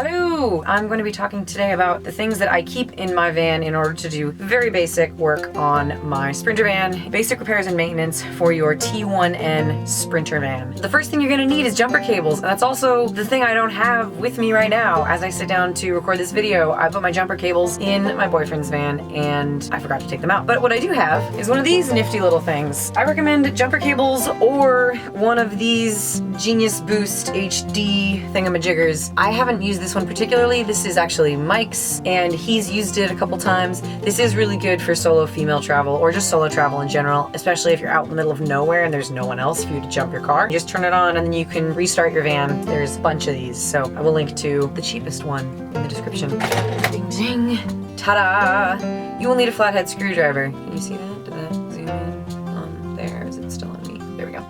Hello! I'm going to be talking today about the things that I keep in my van in order to do very basic work on my Sprinter van. Basic repairs and maintenance for your T1N Sprinter van. The first thing you're going to need is jumper cables, and that's also the thing I don't have with me right now. As I sit down to record this video, I put my jumper cables in my boyfriend's van and I forgot to take them out. But what I do have is one of these nifty little things. I recommend jumper cables or one of these Genius Boost HD thingamajiggers. I haven't used this one particularly. This is actually Mike's and he's used it a couple times. This is really good for solo female travel or just solo travel in general, especially if you're out in the middle of nowhere and there's no one else for you to jump your car. You just turn it on and then you can restart your van. There's a bunch of these, so I will link to the cheapest one in the description. Ding ding. Ta-da! You will need a flathead screwdriver. Can you see that? Did that zoom in on there? Is it still on me? There we go.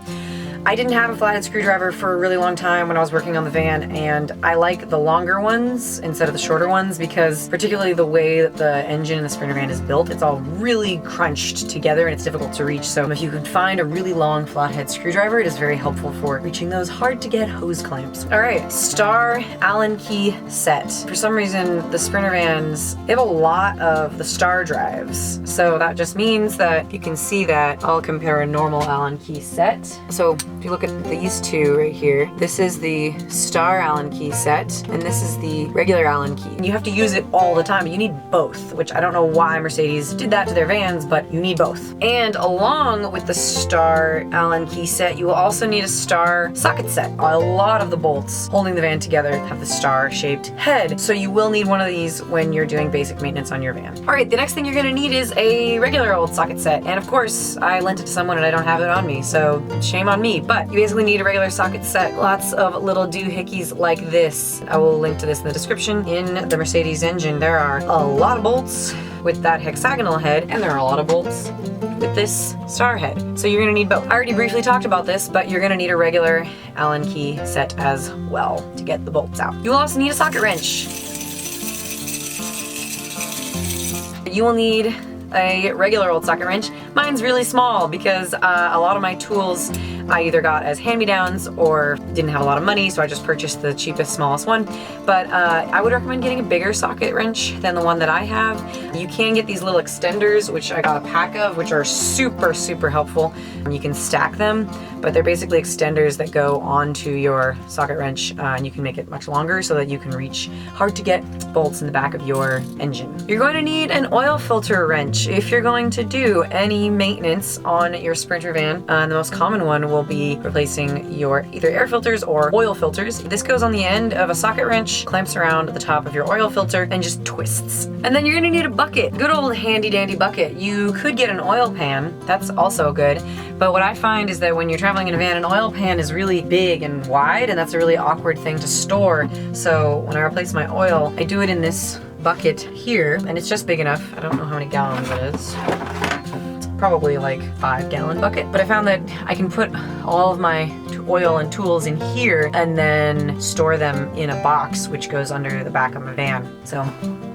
I didn't have a flathead screwdriver for a really long time when I was working on the van, and I like the longer ones instead of the shorter ones because particularly the way that the engine in the Sprinter van is built, it's all really crunched together and it's difficult to reach. So if you can find a really long flathead screwdriver, it is very helpful for reaching those hard to get hose clamps. All right, star Allen key set. For some reason, the Sprinter vans, they have a lot of the star drives. So that just means that you can see that I'll compare a normal Allen key set. So if you look at these two right here, this is the star Allen key set, and this is the regular Allen key. And you have to use it all the time. You need both, which I don't know why Mercedes did that to their vans, but you need both. And along with the star Allen key set, you will also need a star socket set. A lot of the bolts holding the van together have the star-shaped head, so you will need one of these when you're doing basic maintenance on your van. All right, the next thing you're gonna need is a regular old socket set, and of course, I lent it to someone and I don't have it on me, so shame on me. But you basically need a regular socket set. Lots of little doohickeys like this. I will link to this in the description. In the Mercedes engine, there are a lot of bolts with that hexagonal head, and there are a lot of bolts with this star head. So you're gonna need both. I already briefly talked about this, but you're gonna need a regular Allen key set as well to get the bolts out. You will also need a socket wrench. You will need a regular old socket wrench. Mine's really small because a lot of my tools I either got as hand-me-downs or didn't have a lot of money, so I just purchased the cheapest, smallest one. But I would recommend getting a bigger socket wrench than the one that I have. You can get these little extenders, which I got a pack of, which are super, super helpful. You can stack them, but they're basically extenders that go onto your socket wrench, and you can make it much longer so that you can reach hard-to-get bolts in the back of your engine. You're going to need an oil filter wrench if you're going to do any maintenance on your Sprinter van. The most common one will be replacing your either air filters or oil filters. This goes on the end of a socket wrench, clamps around the top of your oil filter, and just twists. And then you're gonna need a bucket, good old handy dandy bucket. You could get an oil pan, that's also good. But what I find is that when you're traveling in a van, an oil pan is really big and wide, and that's a really awkward thing to store. So when I replace my oil, I do it in this bucket here, and it's just big enough. I don't know how many gallons it is. Probably like 5-gallon bucket, but I found that I can put all of my oil and tools in here and then store them in a box which goes under the back of my van, so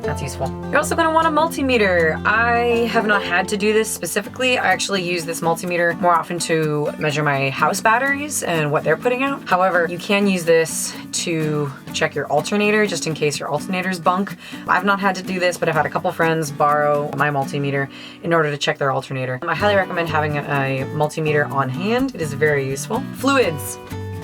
that's useful. You're also going to want a multimeter. I have not had to do this specifically. I actually use this multimeter more often to measure my house batteries and what they're putting out. However, you can use this to check your alternator just in case your alternator's bunk. I've not had to do this, but I've had a couple friends borrow my multimeter in order to check their alternator. I highly recommend having a multimeter on hand. It is very useful. Fluids.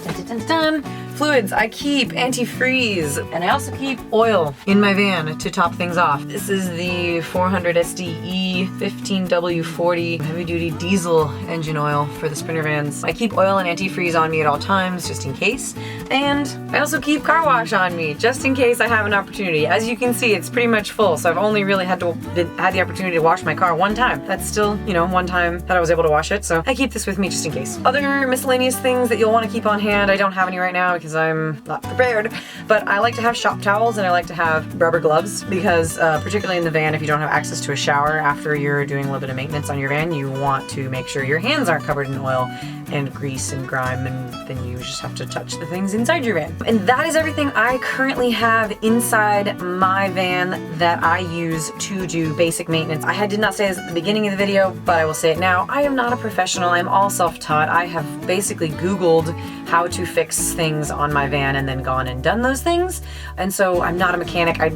Dun, dun, dun, dun. Fluids, I keep antifreeze, and I also keep oil in my van to top things off. This is the 400 SDE 15W40 heavy-duty diesel engine oil for the Sprinter vans. I keep oil and antifreeze on me at all times, just in case. And I also keep car wash on me, just in case I have an opportunity. As you can see, it's pretty much full, so I've only really had the opportunity to wash my car one time. That's still, you know, one time that I was able to wash it, so I keep this with me just in case. Other miscellaneous things that you'll want to keep on hand, I don't have any right now because I'm not prepared, but I like to have shop towels and I like to have rubber gloves because particularly in the van, if you don't have access to a shower after you're doing a little bit of maintenance on your van, you want to make sure your hands aren't covered in oil and grease and grime, and then you just have to touch the things inside your van. And that is everything I currently have inside my van that I use to do basic maintenance. I did not say this at the beginning of the video, but I will say it now. I am not a professional. I'm all self-taught. I have basically Googled how to fix things on my van and then gone and done those things. And so I'm not a mechanic. I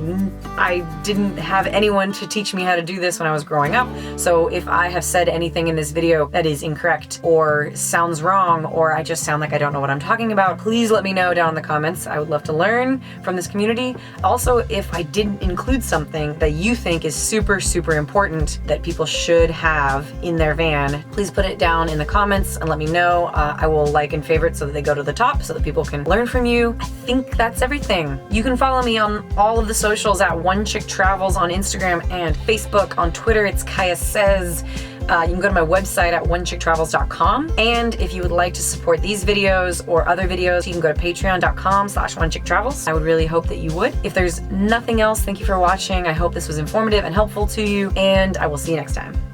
didn't have anyone to teach me how to do this when I was growing up. So if I have said anything in this video that is incorrect or sounds wrong, or I just sound like I don't know what I'm talking about, please let me know down in the comments. I would love to learn from this community. Also, if I didn't include something that you think is super, super important that people should have in their van, please put it down in the comments and let me know. I will like and favorite so that they go to the top so that people can learn from you. I think that's everything. You can follow me on all of the socials at One Chick Travels on Instagram and Facebook. On Twitter, it's Kaya Says. You can go to my website at onechicktravels.com. And if you would like to support these videos or other videos, you can go to patreon.com/onechicktravels. I would really hope that you would. If there's nothing else, thank you for watching. I hope this was informative and helpful to you, and I will see you next time.